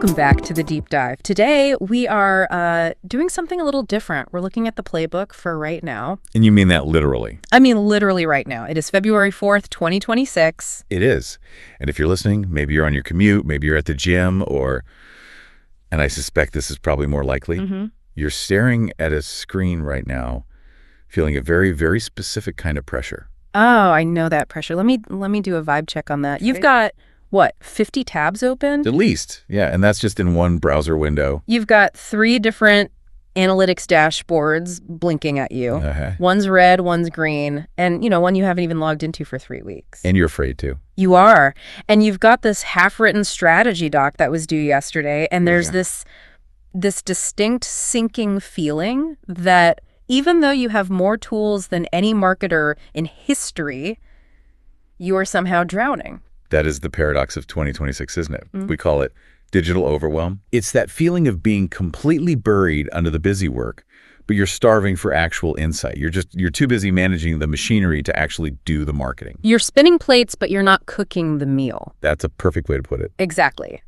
Welcome back to the Deep Dive. Today, we are doing something a little different. We're looking at the playbook for right now. And you mean that literally? I mean literally right now. It is February 4th, 2026. It is. And if you're listening, maybe you're on your commute, maybe you're at the gym, and I suspect this is probably more likely, you're staring at a screen right now, feeling a very, very specific kind of pressure. Oh, I know that pressure. Let me do a vibe check on that. You've got, what, 50 tabs open? At least, yeah, and that's just in one browser window. You've got 3 different analytics dashboards blinking at you. One's red, one's green, and, one you haven't even logged into for 3 weeks. And you're afraid to. You are. And you've got this half-written strategy doc that was due yesterday, and there's this distinct sinking feeling that even though you have more tools than any marketer in history, you are somehow drowning. That is the paradox of 2026, isn't it? We call it digital overwhelm. It's that feeling of being completely buried under the busy work, but you're starving for actual insight. You're too busy managing the machinery to actually do the marketing. You're spinning plates, but you're not cooking the meal. That's a perfect way to put it. Exactly.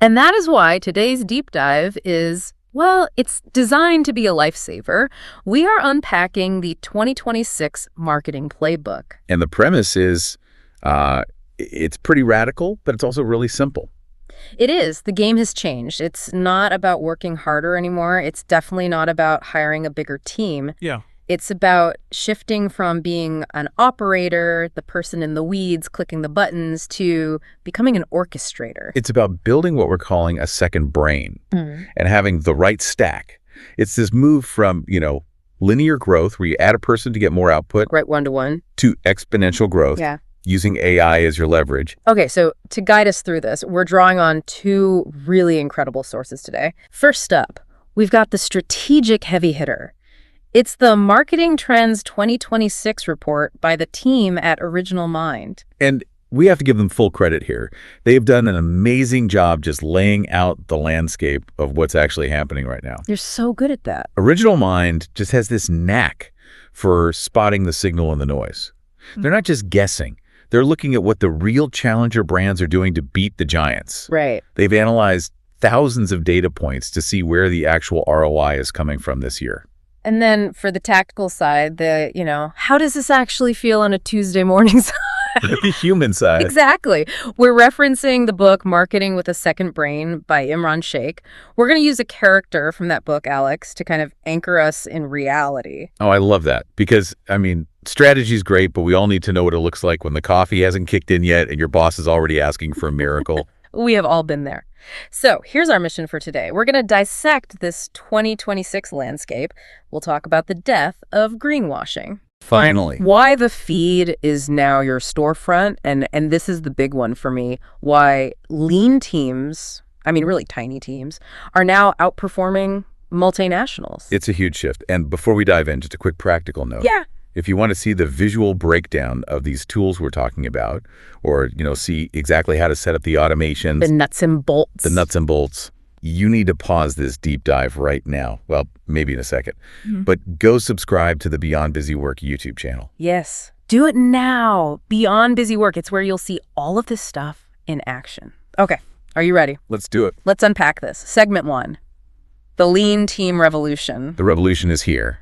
And that is why today's deep dive is, well, it's designed to be a lifesaver. We are unpacking the 2026 marketing playbook. And the premise is, it's pretty radical, but it's also really simple. It is. The game has changed. It's not about working harder anymore. It's definitely not about hiring a bigger team. Yeah. It's about shifting from being an operator, the person in the weeds clicking the buttons, to becoming an orchestrator. It's about building what we're calling a second brain and having the right stack. It's this move from, linear growth where you add a person to get more output. Right, one-to-one. To exponential growth. Yeah. Using AI as your leverage. Okay, so to guide us through this, we're drawing on 2 really incredible sources today. First up, we've got the strategic heavy hitter. It's the Marketing Trends 2026 report by the team at Original Mind. And we have to give them full credit here. They've done an amazing job just laying out the landscape of what's actually happening right now. You're so good at that. Original Mind just has this knack for spotting the signal and the noise. They're not just guessing. They're looking at what the real challenger brands are doing to beat the giants. Right. They've analyzed thousands of data points to see where the actual ROI is coming from this year. And then for the tactical side, how does this actually feel on a Tuesday morning side? The human side. Exactly. We're referencing the book Marketing with a Second Brain by Imran Sheikh. We're going to use a character from that book, Alex, to kind of anchor us in reality. Oh, I love that because, strategy is great, but we all need to know what it looks like when the coffee hasn't kicked in yet and your boss is already asking for a miracle. We have all been there. So here's our mission for today. We're going to dissect this 2026 landscape. We'll talk about the death of greenwashing. Finally. Why the feed is now your storefront, and this is the big one for me, why lean teams, really tiny teams, are now outperforming multinationals. It's a huge shift. And before we dive in, just a quick practical note. Yeah. If you want to see the visual breakdown of these tools we're talking about, or, see exactly how to set up the automations. The nuts and bolts. You need to pause this deep dive right now. Well, maybe in a second. But go subscribe to the Beyond Busy Work YouTube channel. Yes. Do it now. Beyond Busy Work. It's where you'll see all of this stuff in action. Okay. Are you ready? Let's do it. Let's unpack this. Segment 1. The lean team revolution. The revolution is here.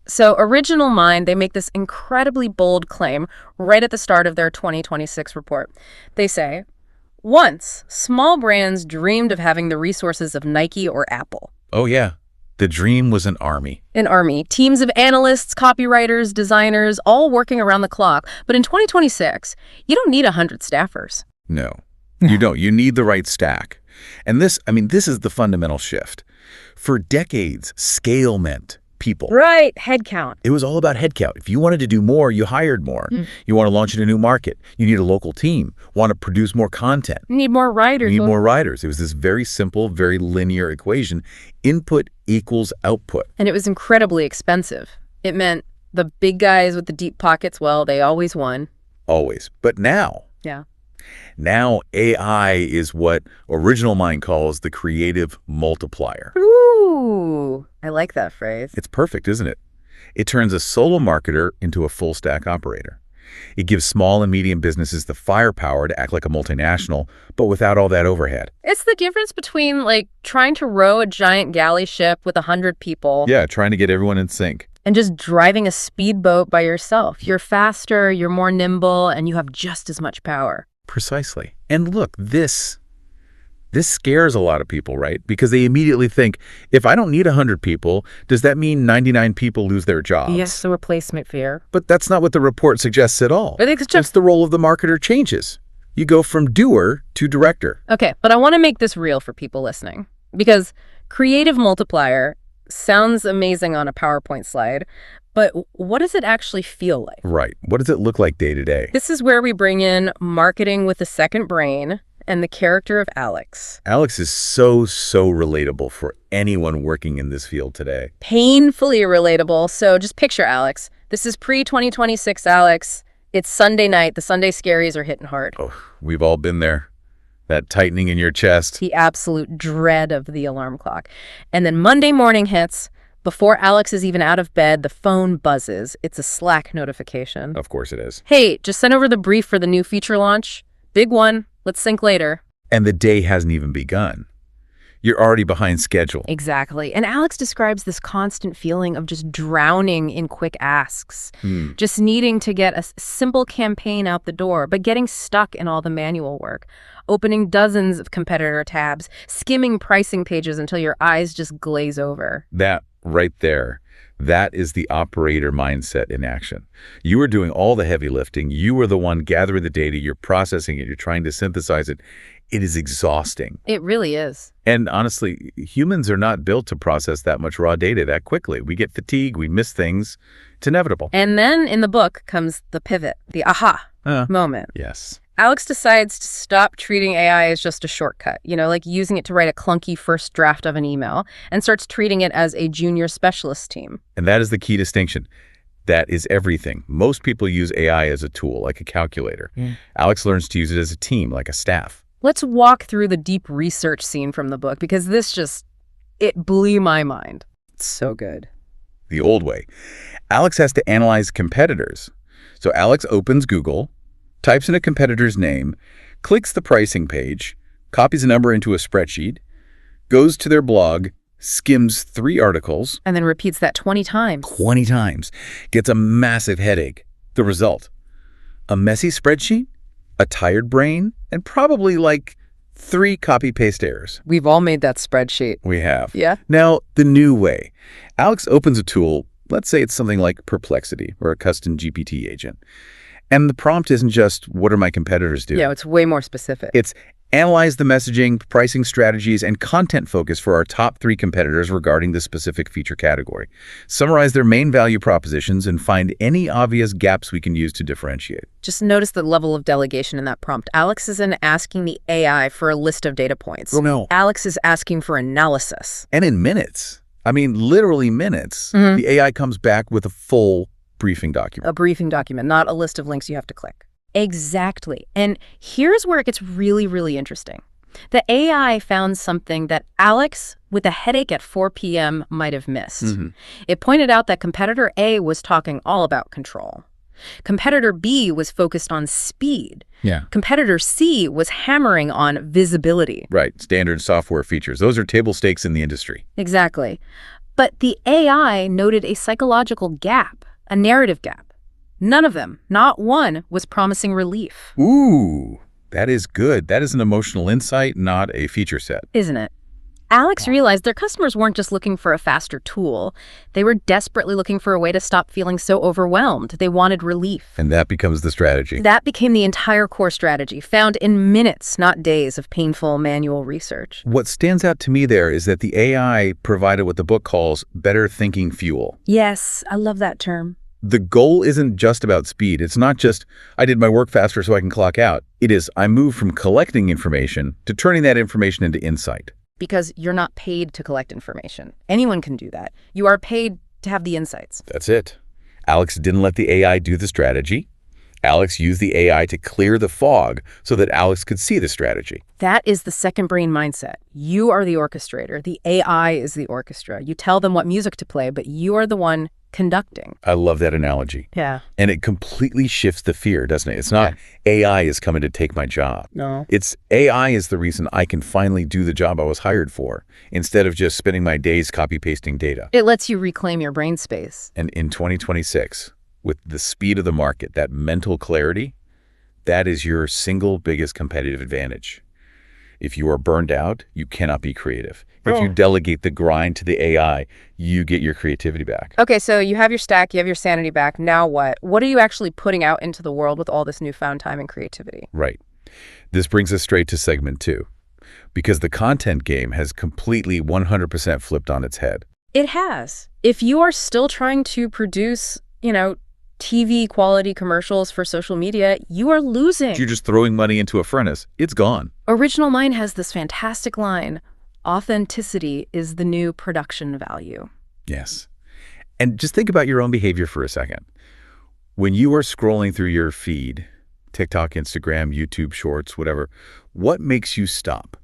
So Original Mind, they make this incredibly bold claim right at the start of their 2026 report. They say, once, small brands dreamed of having the resources of Nike or Apple. Oh, yeah. The dream was an army. An army. Teams of analysts, copywriters, designers, all working around the clock. But in 2026, you don't need 100 staffers. No, you don't. You need the right stack. And this is the fundamental shift. For decades, scale meant people. Right. Headcount. It was all about headcount. If you wanted to do more, you hired more. You want to launch in a new market. You need a local team. Want to produce more content. You need more writers. You need more writers. It was this very simple, very linear equation. Input equals output. And it was incredibly expensive. It meant the big guys with the deep pockets, well, they always won. Always. But now. Yeah. Now AI is what Original Mind calls the creative multiplier. Ooh, I like that phrase. It's perfect, isn't it? It turns a solo marketer into a full stack operator. It gives small and medium businesses the firepower to act like a multinational, but without all that overhead. It's the difference between, like, trying to row a giant galley ship with 100 people. Yeah, trying to get everyone in sync. And just driving a speedboat by yourself. You're faster, you're more nimble, and you have just as much power. Precisely. And look, this scares a lot of people, right? Because they immediately think, if I don't need 100 people, does that mean 99 people lose their jobs? Yes, the replacement fear. But that's not what the report suggests at all. It's just the role of the marketer changes. You go from doer to director. Okay, but I want to make this real for people listening. Because creative multiplier sounds amazing on a PowerPoint slide, but what does it actually feel like? Right. What does it look like day to day? This is where we bring in marketing with a second brain and the character of Alex. Alex is so relatable for anyone working in this field today. Painfully relatable. So just picture Alex. This is pre-2026 Alex. It's Sunday night. The Sunday scaries are hitting hard. Oh, we've all been there. That tightening in your chest. The absolute dread of the alarm clock. And then Monday morning hits. Before Alex is even out of bed, the phone buzzes. It's a Slack notification. Of course it is. Hey, just sent over the brief for the new feature launch. Big one. Let's sync later. And the day hasn't even begun. You're already behind schedule. Exactly. And Alex describes this constant feeling of just drowning in quick asks, just needing to get a simple campaign out the door, but getting stuck in all the manual work, opening dozens of competitor tabs, skimming pricing pages until your eyes just glaze over. That right there, that is the operator mindset in action. You are doing all the heavy lifting. You are the one gathering the data. You're processing it. You're trying to synthesize it. It is exhausting. It really is. And honestly, humans are not built to process that much raw data that quickly. We get fatigued. We miss things. It's inevitable. And then in the book comes the pivot, the aha moment. Yes. Alex decides to stop treating AI as just a shortcut, like using it to write a clunky first draft of an email, and starts treating it as a junior specialist team. And that is the key distinction. That is everything. Most people use AI as a tool, like a calculator. Alex learns to use it as a team, like a staff. Let's walk through the deep research scene from the book, because it blew my mind. It's so good. The old way. Alex has to analyze competitors. So Alex opens Google, types in a competitor's name, clicks the pricing page, copies a number into a spreadsheet, goes to their blog, skims 3 articles. And then repeats that 20 times. 20 times. Gets a massive headache. The result? A messy spreadsheet, a tired brain, and probably like 3 copy-paste errors. We've all made that spreadsheet. We have. Yeah. Now, the new way. Alex opens a tool. Let's say it's something like Perplexity or a custom GPT agent. And the prompt isn't just, what are my competitors doing? Yeah, it's way more specific. It's analyze the messaging, pricing strategies, and content focus for our top 3 competitors regarding the specific feature category. Summarize their main value propositions and find any obvious gaps we can use to differentiate. Just notice the level of delegation in that prompt. Alex isn't asking the AI for a list of data points. Oh, no. Alex is asking for analysis. And in minutes, I mean, literally minutes, the AI comes back with a full briefing document. A briefing document, not a list of links you have to click. Exactly. And here's where it gets really, really interesting. The AI found something that Alex, with a headache at 4 p.m., might have missed. It pointed out that competitor A was talking all about control. Competitor B was focused on speed. Yeah. Competitor C was hammering on visibility. Right. Standard software features. Those are table stakes in the industry. Exactly. But the AI noted a psychological gap, a narrative gap. None of them, not one, was promising relief. Ooh, that is good. That is an emotional insight, not a feature set. Isn't it? Alex realized their customers weren't just looking for a faster tool. They were desperately looking for a way to stop feeling so overwhelmed. They wanted relief. And that becomes the strategy. That became the entire core strategy, found in minutes, not days, of painful manual research. What stands out to me there is that the AI provided what the book calls better thinking fuel. Yes, I love that term. The goal isn't just about speed. It's not just, I did my work faster so I can clock out. It is, I moved from collecting information to turning that information into insight. Because you're not paid to collect information. Anyone can do that. You are paid to have the insights. That's it. Alex didn't let the AI do the strategy. Alex used the AI to clear the fog so that Alex could see the strategy. That is the second brain mindset. You are the orchestrator. The AI is the orchestra. You tell them what music to play, but you are the one conducting. I love that analogy. Yeah. And it completely shifts the fear, doesn't it? It's not AI is coming to take my job. No. It's AI is the reason I can finally do the job I was hired for, instead of just spending my days copy-pasting data. It lets you reclaim your brain space. And in 2026, with the speed of the market, that mental clarity, that is your single biggest competitive advantage. If you are burned out, you cannot be creative. If you delegate the grind to the AI, you get your creativity back. Okay, so you have your stack, you have your sanity back. Now what? What are you actually putting out into the world with all this newfound time and creativity? Right. This brings us straight to segment 2, because the content game has completely 100% flipped on its head. It has. If you are still trying to produce, TV quality commercials for social media, you are losing. You're just throwing money into a furnace. It's gone. Original Mind has this fantastic line, authenticity is the new production value. Yes. And just think about your own behavior for a second. When you are scrolling through your feed, TikTok, Instagram, YouTube Shorts, whatever, what makes you stop?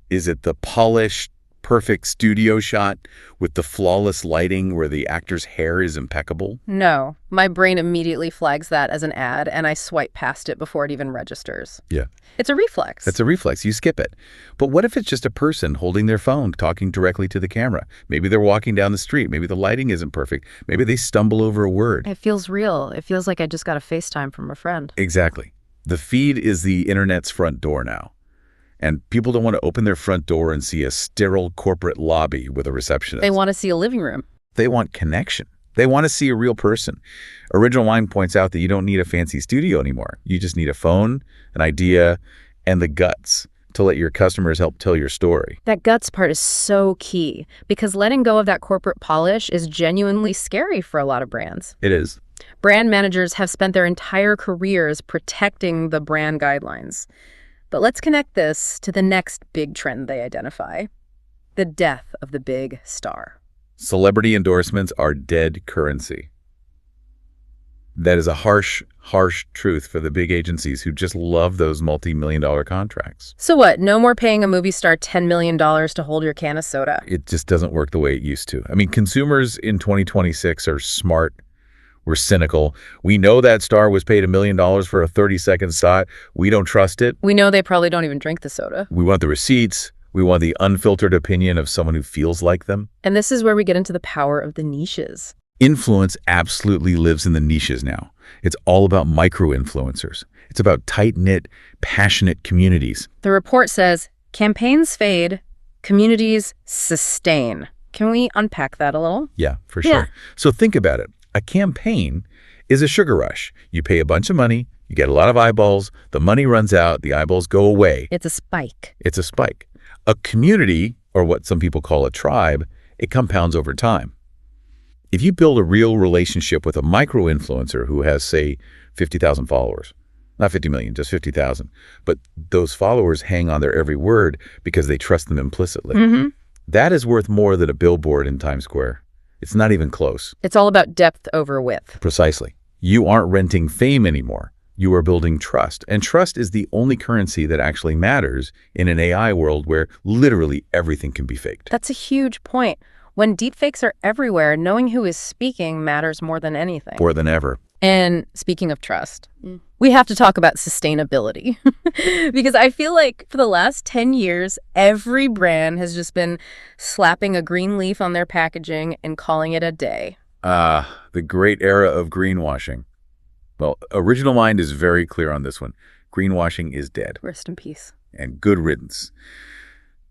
Is it the polished, perfect studio shot with the flawless lighting where the actor's hair is impeccable? No, my brain immediately flags that as an ad and I swipe past it before it even registers. Yeah. It's a reflex. That's a reflex. You skip it. But what if it's just a person holding their phone, talking directly to the camera? Maybe they're walking down the street. Maybe the lighting isn't perfect. Maybe they stumble over a word. It feels real. It feels like I just got a FaceTime from a friend. Exactly. The feed is the internet's front door now. And people don't want to open their front door and see a sterile corporate lobby with a receptionist. They want to see a living room. They want connection. They want to see a real person. Original Mind points out that you don't need a fancy studio anymore. You just need a phone, an idea, and the guts to let your customers help tell your story. That guts part is so key because letting go of that corporate polish is genuinely scary for a lot of brands. It is. Brand managers have spent their entire careers protecting the brand guidelines. But let's connect this to the next big trend they identify, the death of the big star. Celebrity endorsements are dead currency. That is a harsh, harsh truth for the big agencies who just love those multi-million-dollar contracts. So what, no more paying a movie star $10 million to hold your can of soda? It just doesn't work the way it used to. I mean, consumers in 2026 are smart. We're cynical. We know that star was paid $1 million for a 30-second spot. We don't trust it. We know they probably don't even drink the soda. We want the receipts. We want the unfiltered opinion of someone who feels like them. And this is where we get into the power of the niches. Influence absolutely lives in the niches now. It's all about micro-influencers. It's about tight-knit, passionate communities. The report says, campaigns fade, communities sustain. Can we unpack that a little? Yeah, for sure. Yeah. So think about it. A campaign is a sugar rush. You pay a bunch of money, you get a lot of eyeballs, the money runs out, the eyeballs go away. It's a spike. It's a spike. A community, or what some people call a tribe, it compounds over time. If you build a real relationship with a micro-influencer who has, say, 50,000 followers, not 50 million, just 50,000, but those followers hang on their every word because they trust them implicitly, that is worth more than a billboard in Times Square. It's not even close. It's all about depth over width. Precisely. You aren't renting fame anymore. You are building trust. And trust is the only currency that actually matters in an AI world where literally everything can be faked. That's a huge point. When deepfakes are everywhere, knowing who is speaking matters more than anything. More than ever. And speaking of trust, we have to talk about sustainability. Because I feel like for the last 10 years, every brand has just been slapping a green leaf on their packaging and calling it a day. The great era of greenwashing. Well, Original Mind is very clear on this one. Greenwashing is dead. Rest in peace. And good riddance.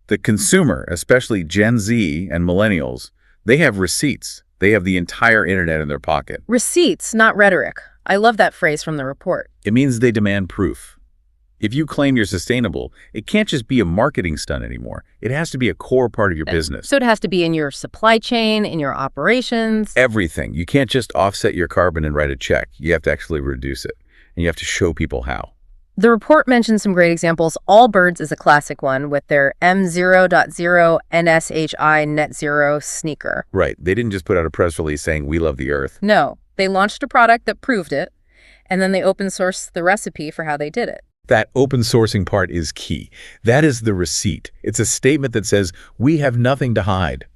The consumer, especially Gen Z and millennials, they have receipts. They have the entire internet in their pocket. Receipts, not rhetoric. I love that phrase from the report. It means they demand proof. If you claim you're sustainable, it can't just be a marketing stunt anymore. It has to be a core part of your business. So it has to be in your supply chain, in your operations. Everything. You can't just offset your carbon and write a check. You have to actually reduce it. And you have to show people how. The report mentions some great examples. Allbirds is a classic one with their M0.0 NSHI net zero sneaker. Right. They didn't just put out a press release saying, we love the earth. No. They launched a product that proved it, and then they open sourced the recipe for how they did it. That open sourcing part is key. That is the receipt. It's a statement that says, we have nothing to hide.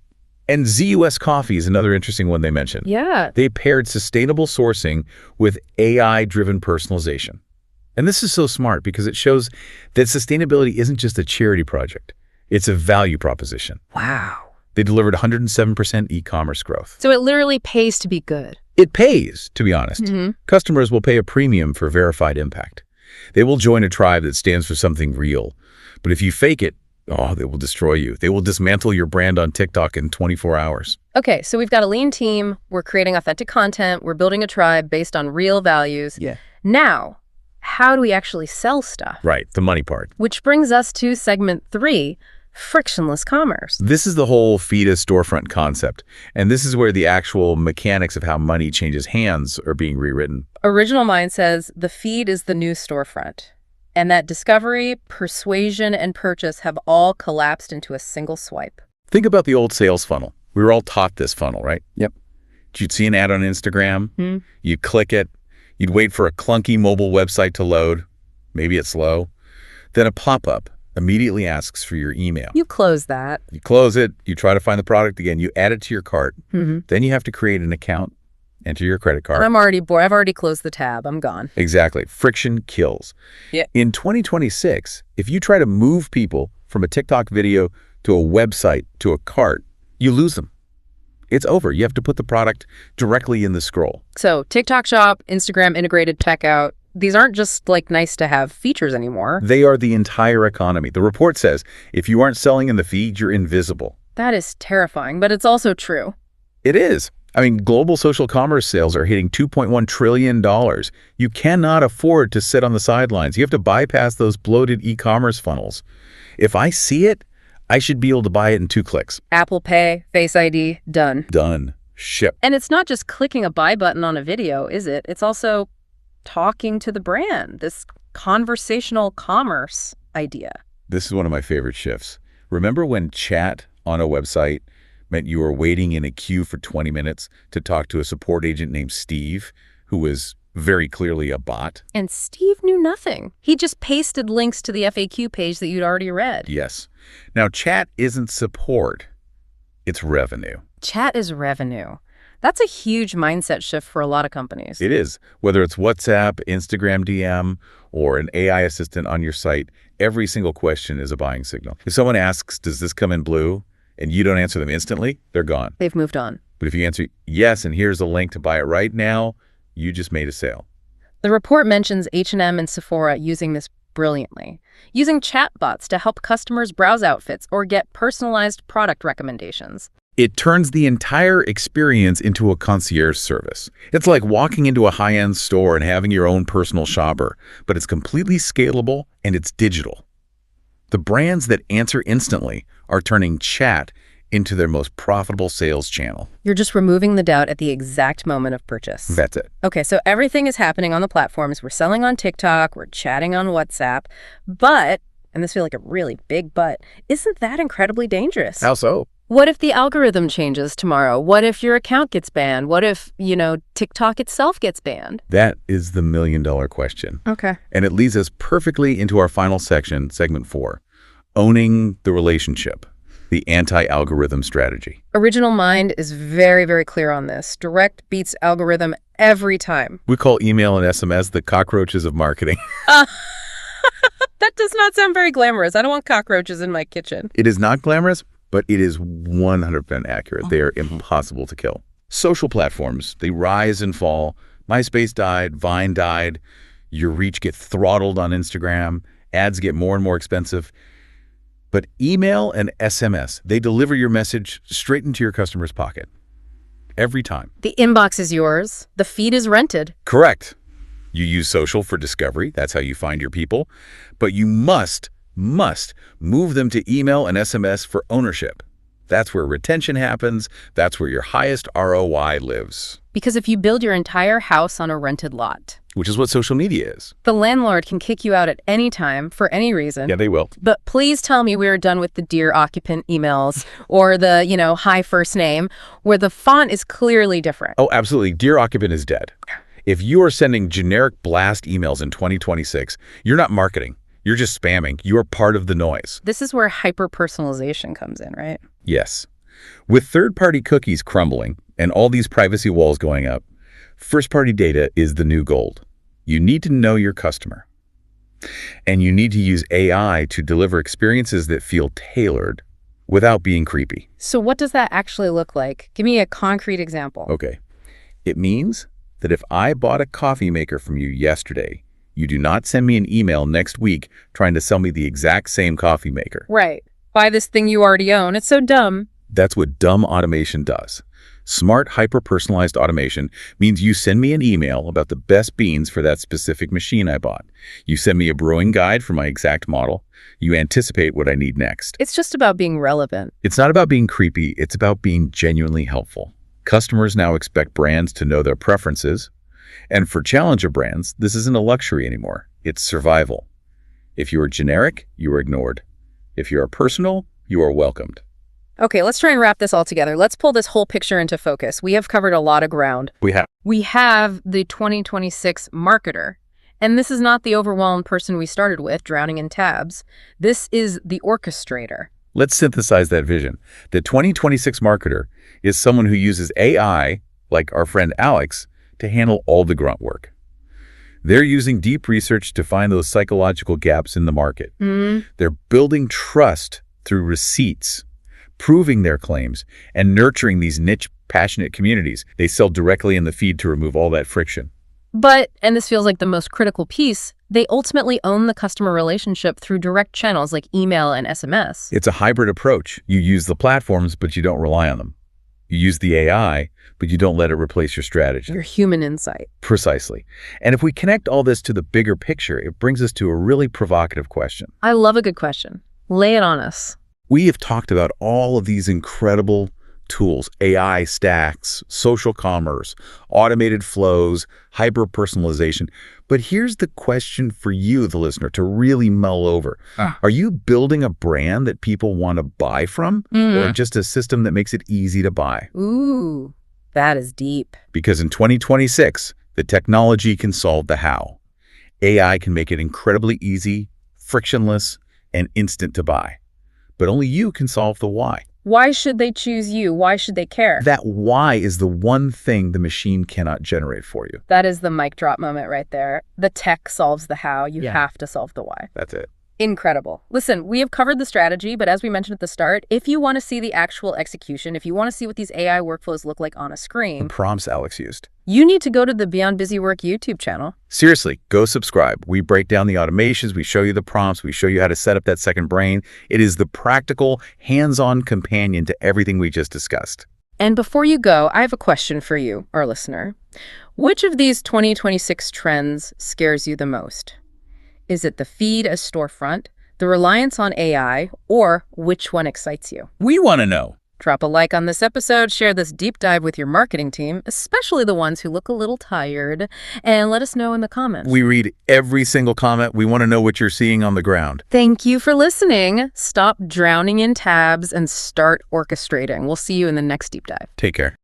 And ZUS Coffee is another interesting one they mentioned. Yeah. They paired sustainable sourcing with AI-driven personalization. And this is so smart because it shows that sustainability isn't just a charity project. It's a value proposition. Wow. They delivered 107% e-commerce growth. So it literally pays to be good. It pays, to be honest. Customers will pay a premium for verified impact. They will join a tribe that stands for something real. But if you fake it, they will destroy you. They will dismantle your brand on TikTok in 24 hours. Okay, so we've got a lean team. We're creating authentic content. We're building a tribe based on real values. Yeah. Now, how do we actually sell stuff? Right, the money part. Which brings us to segment 3, frictionless commerce. This is the whole feed a storefront concept. And this is where the actual mechanics of how money changes hands are being rewritten. Original Mind says the feed is the new storefront, and that discovery, persuasion, and purchase have all collapsed into a single swipe. Think about the old sales funnel. We were all taught this funnel, right? Yep. You'd see an ad on Instagram, you'd click it, you'd wait for a clunky mobile website to load. Maybe it's slow. Then a pop-up immediately asks for your email. You close that. You close it, you try to find the product again, you add it to your cart. Then you have to create an account, enter your credit card. I'm already bored. I've already closed the tab. I'm gone. Exactly. Friction kills. Yeah. In 2026, if you try to move people from a TikTok video to a website to a cart, you lose them. It's over. You have to put the product directly in the scroll. So TikTok Shop, Instagram integrated checkout, these aren't just like nice to have features anymore. They are the entire economy. The report says if you aren't selling in the feed, you're invisible. That is terrifying, but it's also true. It is. I mean, global social commerce sales are hitting $2.1 trillion. You cannot afford to sit on the sidelines. You have to bypass those bloated e-commerce funnels. If I see it, I should be able to buy it in 2 clicks. Apple Pay, Face ID, done. Done. Ship. And it's not just clicking a buy button on a video, is it? It's also talking to the brand, this conversational commerce idea. This is one of my favorite shifts. Remember when chat on a website meant you were waiting in a queue for 20 minutes to talk to a support agent named Steve, who was very clearly a bot? And Steve knew nothing. He just pasted links to the FAQ page that you'd already read. Yes. Now, chat isn't support. It's revenue. Chat is revenue. That's a huge mindset shift for a lot of companies. It is. Whether it's WhatsApp, Instagram DM, or an AI assistant on your site, every single question is a buying signal. If someone asks, does this come in blue, and you don't answer them instantly, they're gone. They've moved on. But if you answer yes, and here's a link to buy it right now, you just made a sale. The report mentions H&M and Sephora using this brilliantly, using chatbots to help customers browse outfits or get personalized product recommendations. It turns the entire experience into a concierge service. It's like walking into a high-end store and having your own personal shopper, but it's completely scalable and it's digital. The brands that answer instantly are turning chat into their most profitable sales channel. You're just removing the doubt at the exact moment of purchase. That's it. Okay, so everything is happening on the platforms. We're selling on TikTok, we're chatting on WhatsApp, but, and this feels like a really big but, isn't that incredibly dangerous? How so? What if the algorithm changes tomorrow? What if your account gets banned? What if, TikTok itself gets banned? That is the million-dollar question. Okay. And it leads us perfectly into our final section, segment 4, owning the relationship. The anti-algorithm strategy. Original Mind is very, very clear on this. Direct beats algorithm every time. We call email and SMS the cockroaches of marketing. That does not sound very glamorous. I don't want cockroaches in my kitchen. It is not glamorous, but it is 100% accurate. They are impossible to kill. Social platforms, they rise and fall. MySpace died, Vine died. Your reach gets throttled on Instagram. Ads get more and more expensive. But email and SMS, they deliver your message straight into your customer's pocket. Every time. The inbox is yours. The feed is rented. Correct. You use social for discovery. That's how you find your people. But you must move them to email and SMS for ownership. That's where retention happens. That's where your highest ROI lives. Because if you build your entire house on a rented lot, which is what social media is, the landlord can kick you out at any time for any reason. Yeah, they will. But please tell me we are done with the Dear Occupant emails or the, hi first name, where the font is clearly different. Oh, absolutely. Dear Occupant is dead. If you are sending generic blast emails in 2026, you're not marketing. You're just spamming. You are part of the noise. This is where hyper-personalization comes in, right? Yes. With third-party cookies crumbling and all these privacy walls going up, first-party data is the new gold. You need to know your customer. And you need to use AI to deliver experiences that feel tailored without being creepy. So what does that actually look like? Give me a concrete example. Okay. It means that if I bought a coffee maker from you yesterday, you do not send me an email next week trying to sell me the exact same coffee maker. Right. Buy this thing you already own. It's so dumb. That's what dumb automation does. Smart, hyper-personalized automation means you send me an email about the best beans for that specific machine I bought. You send me a brewing guide for my exact model. You anticipate what I need next. It's just about being relevant. It's not about being creepy. It's about being genuinely helpful. Customers now expect brands to know their preferences. And for challenger brands, this isn't a luxury anymore. It's survival. If you are generic, you are ignored. If you are personal, you are welcomed. Okay, let's try and wrap this all together. Let's pull this whole picture into focus. We have covered a lot of ground. We have the 2026 marketer. And this is not the overwhelmed person we started with, drowning in tabs. This is the orchestrator. Let's synthesize that vision. The 2026 marketer is someone who uses AI, like our friend Alex, to handle all the grunt work. They're using deep research to find those psychological gaps in the market. They're building trust through receipts, proving their claims, and nurturing these niche, passionate communities. They sell directly in the feed to remove all that friction. But, and this feels like the most critical piece, they ultimately own the customer relationship through direct channels like email and SMS. It's a hybrid approach. You use the platforms, but you don't rely on them. You use the AI, but you don't let it replace your strategy. Your human insight. Precisely. And if we connect all this to the bigger picture, it brings us to a really provocative question. I love a good question. Lay it on us. We have talked about all of these incredible tools, AI stacks, social commerce, automated flows, hyper-personalization. But here's the question for you, the listener, to really mull over. Are you building a brand that people want to buy from, or just a system that makes it easy to buy? Ooh, that is deep. Because in 2026, the technology can solve the how. AI can make it incredibly easy, frictionless, and instant to buy. But only you can solve the why. Why should they choose you? Why should they care? That why is the one thing the machine cannot generate for you. That is the mic drop moment right there. The tech solves the how. You have to solve the why. That's it. Incredible. Listen, we have covered the strategy, but as we mentioned at the start, if you want to see the actual execution, if you want to see what these AI workflows look like on a screen, The prompts Alex used. you need to go to the Beyond Busy Work YouTube channel. Seriously, go subscribe. We break down the automations, we show you the prompts, we show you how to set up that second brain. It is the practical, hands-on companion to everything we just discussed. And before you go, I have a question for you, our listener. Which of these 2026 trends scares you the most? Is it the feed as storefront, the reliance on AI, or which one excites you? We want to know. Drop a like on this episode, share this deep dive with your marketing team, especially the ones who look a little tired, and let us know in the comments. We read every single comment. We want to know what you're seeing on the ground. Thank you for listening. Stop drowning in tabs and start orchestrating. We'll see you in the next deep dive. Take care.